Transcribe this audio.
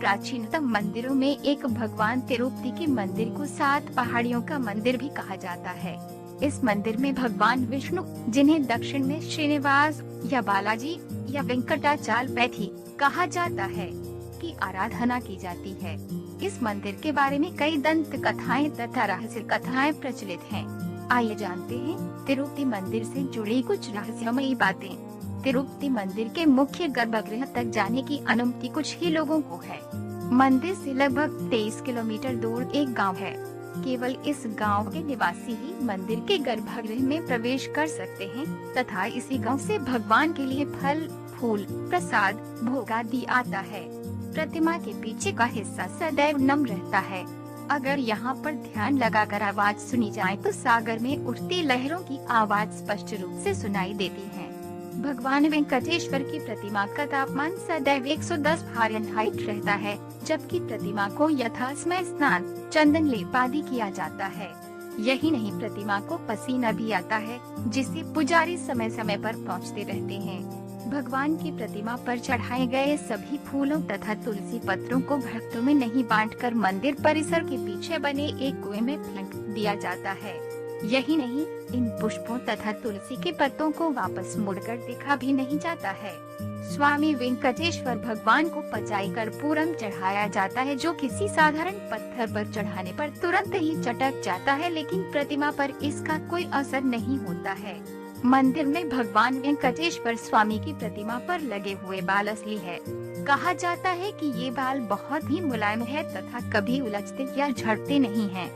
प्राचीनतम मंदिरों में एक भगवान तिरुपति के मंदिर को 7 पहाड़ियों का मंदिर भी कहा जाता है। इस मंदिर में भगवान विष्णु, जिन्हें दक्षिण में श्रीनिवास या बालाजी या वेंकटाचलपति कहा जाता है, की आराधना की जाती है। इस मंदिर के बारे में कई दंत कथाएं तथा रहस्य कथाएं प्रचलित हैं। आइए जानते हैं तिरुपति मंदिर से जुड़ी कुछ रहस्यमयी बातें। तिरुपति मंदिर के मुख्य गर्भगृह तक जाने की अनुमति कुछ ही लोगों को है। मंदिर से लगभग 23 किलोमीटर दूर एक गांव है। केवल इस गांव के निवासी ही मंदिर के गर्भगृह में प्रवेश कर सकते हैं तथा इसी गांव से भगवान के लिए फल, फूल, प्रसाद, भोग आदि आता है। प्रतिमा के पीछे का हिस्सा सदैव नम रहता है। अगर यहाँ पर ध्यान लगाकर आवाज सुनी जाए तो सागर में उठती लहरों की आवाज स्पष्ट रूप से सुनाई देती है। भगवान वेंकटेश्वर की प्रतिमा का तापमान सदैव 110 फ़ारेनहाइट रहता है, जबकि प्रतिमा को यथासमय स्नान, चंदन लेप आदि किया जाता है। यही नहीं, प्रतिमा को पसीना भी आता है, जिससे पुजारी समय समय पर पहुँचते रहते हैं। भगवान की प्रतिमा पर चढ़ाए गए सभी फूलों तथा तुलसी पत्रों को भक्तों में नहीं बांटकर मंदिर परिसर के पीछे बने एक कुएं में फेंक दिया जाता है। यही नहीं, इन पुष्पों तथा तुलसी के पत्तों को वापस मुड़कर देखा भी नहीं जाता है। स्वामी वेंकटेश्वर भगवान को पचाई कर्पूरम चढ़ाया जाता है, जो किसी साधारण पत्थर पर चढ़ाने पर तुरंत ही चटक जाता है, लेकिन प्रतिमा पर इसका कोई असर नहीं होता है। मंदिर में भगवान वेंकटेश्वर स्वामी की प्रतिमा पर लगे हुए बाल असली है। कहा जाता है कि ये बाल बहुत ही मुलायम है तथा कभी उलझते या झड़ते नहीं हैं।